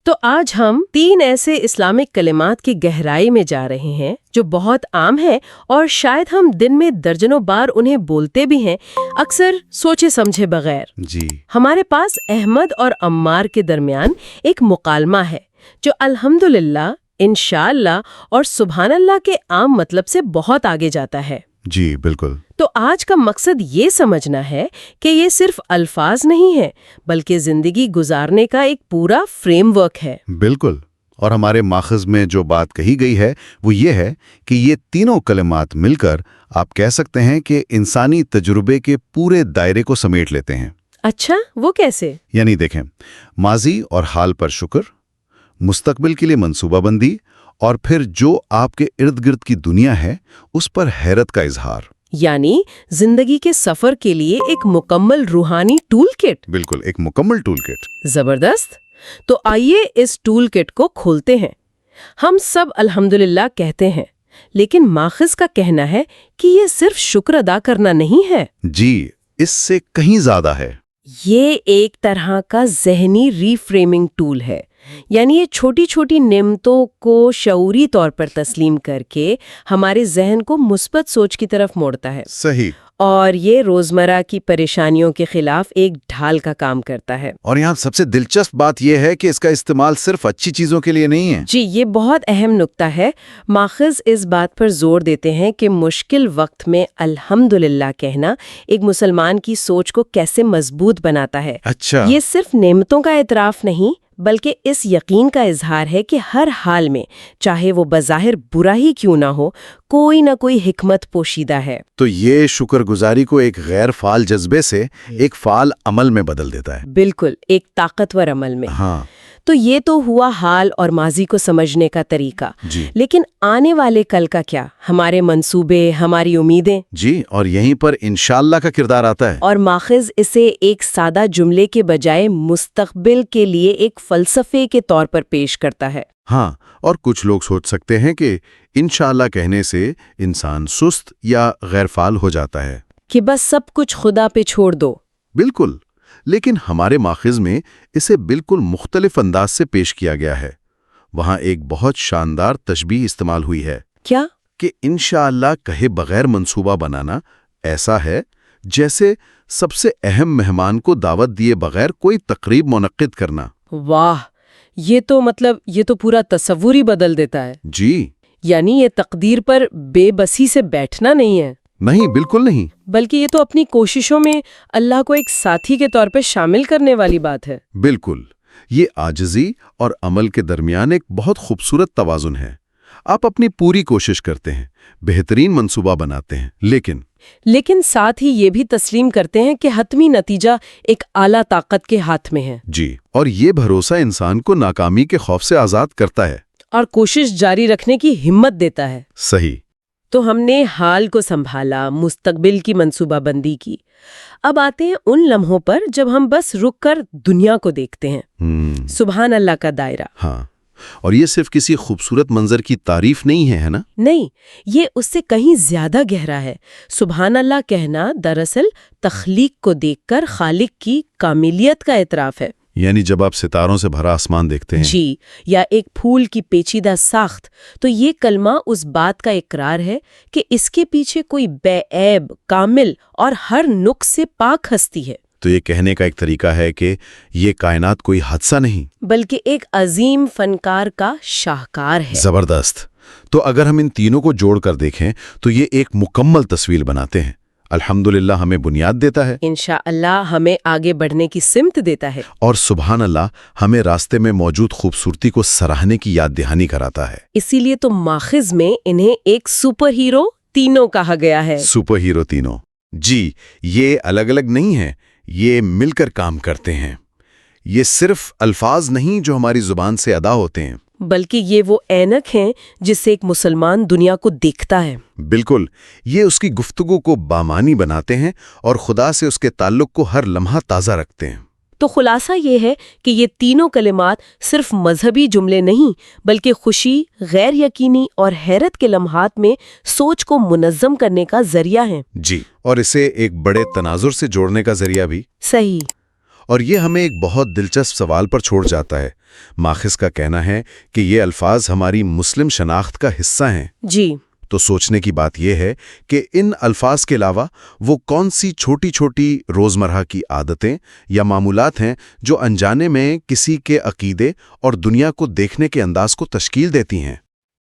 تو آج ہم 3 ایسے اسلامک کلمات کی گہرائی میں جا رہے ہیں جو بہت عام ہیں اور شاید ہم دن میں درجنوں بار انہیں بولتے بھی ہیں، اکثر سوچے سمجھے بغیر۔ جی ہمارے پاس احمد اور عمار کے درمیان ایک مکالمہ ہے جو الحمدللہ، انشاءاللہ اور سبحان اللہ کے عام مطلب سے بہت آگے جاتا ہے۔ جی بالکل۔ تو آج کا مقصد یہ سمجھنا ہے کہ یہ صرف الفاظ نہیں ہے بلکہ زندگی گزارنے کا ایک پورا فریم ورک ہے۔ بالکل، اور ہمارے ماخذ میں جو بات کہی گئی ہے وہ یہ ہے کہ یہ تینوں کلمات مل کر آپ کہہ سکتے ہیں کہ انسانی تجربے کے پورے دائرے کو سمیٹ لیتے ہیں۔ اچھا، وہ کیسے؟ یعنی دیکھیں، ماضی اور حال پر شکر، مستقبل کے لیے منصوبہ بندی، اور پھر جو آپ کے ارد گرد کی دنیا ہے اس پر حیرت کا اظہار۔ یعنی زندگی کے سفر کے لیے ایک مکمل روحانی ٹول کٹ۔ بالکل، ایک مکمل ٹول کٹ۔ زبردست۔ تو آئیے اس ٹول کٹ کو کھولتے ہیں۔ ہم سب الحمدللہ کہتے ہیں، لیکن ماخذ کا کہنا ہے کہ یہ صرف شکر ادا کرنا نہیں ہے۔ جی، اس سے کہیں زیادہ ہے۔ یہ ایک طرح کا ذہنی ری فریمنگ ٹول ہے، یعنی یہ چھوٹی چھوٹی نعمتوں کو شعوری طور پر تسلیم کر کے ہمارے ذہن کو مثبت سوچ کی طرف موڑتا ہے۔ صحیح۔ اور یہ روزمرہ کی پریشانیوں کے خلاف ایک ڈھال کا کام کرتا ہے۔ اور یہاں سب سے دلچسپ بات یہ ہے کہ اس کا استعمال صرف اچھی چیزوں کے لیے نہیں ہے۔ جی، یہ بہت اہم نکتہ ہے۔ ماخذ اس بات پر زور دیتے ہیں کہ مشکل وقت میں الحمدللہ کہنا ایک مسلمان کی سوچ کو کیسے مضبوط بناتا ہے۔ اچھا۔ یہ صرف نعمتوں کا اعتراف نہیں بلکہ اس یقین کا اظہار ہے کہ ہر حال میں، چاہے وہ بظاہر برا ہی کیوں نہ ہو، کوئی نہ کوئی حکمت پوشیدہ ہے۔ تو یہ شکر گزاری کو ایک غیر فعال جذبے سے ایک فعال عمل میں بدل دیتا ہے۔ بالکل، ایک طاقتور عمل میں۔ ہاں تو یہ تو ہوا حال اور ماضی کو سمجھنے کا طریقہ۔ جی لیکن آنے والے کل کا کیا؟ ہمارے منصوبے، ہماری امیدیں۔ جی، اور یہیں پر انشاءاللہ کا کردار آتا ہے۔ اور ماخذ اسے ایک سادہ جملے کے بجائے مستقبل کے لیے ایک فلسفے کے طور پر پیش کرتا ہے۔ ہاں، اور کچھ لوگ سوچ سکتے ہیں کہ انشاءاللہ کہنے سے انسان سست یا غیر فعال ہو جاتا ہے، کہ بس سب کچھ خدا پہ چھوڑ دو۔ بالکل، لیکن ہمارے ماخذ میں اسے بالکل مختلف انداز سے پیش کیا گیا ہے۔ وہاں ایک بہت شاندار تشبیہ استعمال ہوئی ہے۔ کیا؟ کہ انشاءاللہ کہے بغیر منصوبہ بنانا ایسا ہے جیسے سب سے اہم مہمان کو دعوت دیے بغیر کوئی تقریب منعقد کرنا۔ واہ، یہ تو پورا تصور ہی بدل دیتا ہے۔ جی یعنی یہ تقدیر پر بے بسی سے بیٹھنا نہیں ہے، نہیں، بالکل نہیں۔ بلکہ یہ تو اپنی کوششوں میں اللہ کو ایک ساتھی کے طور پہ شامل کرنے والی بات ہے۔ بالکل، یہ عاجزی اور عمل کے درمیان ایک بہت خوبصورت توازن ہے۔ آپ اپنی پوری کوشش کرتے ہیں، بہترین منصوبہ بناتے ہیں، لیکن ساتھ ہی یہ بھی تسلیم کرتے ہیں کہ حتمی نتیجہ ایک اعلیٰ طاقت کے ہاتھ میں ہے۔ جی، اور یہ بھروسہ انسان کو ناکامی کے خوف سے آزاد کرتا ہے اور کوشش جاری رکھنے کی ہمت دیتا ہے۔ صحیح۔ تو ہم نے حال کو سنبھالا، مستقبل کی منصوبہ بندی کی۔ اب آتے ہیں ان لمحوں پر جب ہم بس رک کر دنیا کو دیکھتے ہیں۔ سبحان اللہ کا دائرہ۔ ہاں، اور یہ صرف کسی خوبصورت منظر کی تعریف نہیں ہے نا؟ نہیں، یہ اس سے کہیں زیادہ گہرا ہے۔ سبحان اللہ کہنا دراصل تخلیق کو دیکھ کر خالق کی کاملیت کا اعتراف ہے۔ یعنی جب آپ ستاروں سے بھرا آسمان دیکھتے ہیں، جی، یا ایک پھول کی پیچیدہ ساخت، تو یہ کلمہ اس بات کا اقرار ہے کہ اس کے پیچھے کوئی بے عیب، کامل اور ہر نقص سے پاک ہستی ہے۔ تو یہ کہنے کا ایک طریقہ ہے کہ یہ کائنات کوئی حادثہ نہیں بلکہ ایک عظیم فنکار کا شاہکار ہے۔ زبردست۔ تو اگر ہم ان تینوں کو جوڑ کر دیکھیں تو یہ ایک مکمل تصویر بناتے ہیں۔ الحمدللہ ہمیں بنیاد دیتا ہے، انشاءاللہ ہمیں آگے بڑھنے کی سمت دیتا ہے، اور سبحان اللہ ہمیں راستے میں موجود خوبصورتی کو سراہنے کی یاد دہانی کراتا ہے۔ اسی لیے تو ماخذ میں انہیں ایک سپر ہیرو تینوں کہا گیا ہے۔ سپر ہیرو تینوں۔ جی، یہ الگ الگ نہیں ہیں، یہ مل کر کام کرتے ہیں۔ یہ صرف الفاظ نہیں جو ہماری زبان سے ادا ہوتے ہیں، بلکہ یہ وہ اینک ہیں جس سے ایک مسلمان دنیا کو دیکھتا ہے۔ بالکل، یہ اس کی گفتگو کو بامانی بناتے ہیں اور خدا سے اس کے تعلق کو ہر لمحہ تازہ رکھتے ہیں۔ تو خلاصہ یہ ہے کہ یہ تینوں کلمات صرف مذہبی جملے نہیں بلکہ خوشی، غیر یقینی اور حیرت کے لمحات میں سوچ کو منظم کرنے کا ذریعہ ہیں۔ جی، اور اسے ایک بڑے تناظر سے جوڑنے کا ذریعہ بھی۔ صحیح۔ اور یہ ہمیں ایک بہت دلچسپ سوال پر چھوڑ جاتا ہے ماخذ کا کہنا ہے کہ یہ الفاظ ہماری مسلم شناخت کا حصہ ہیں۔ جی، تو سوچنے کی بات یہ ہے کہ ان الفاظ کے علاوہ وہ کون سی چھوٹی چھوٹی روزمرہ کی عادتیں یا معمولات ہیں جو انجانے میں کسی کے عقیدے اور دنیا کو دیکھنے کے انداز کو تشکیل دیتی ہیں۔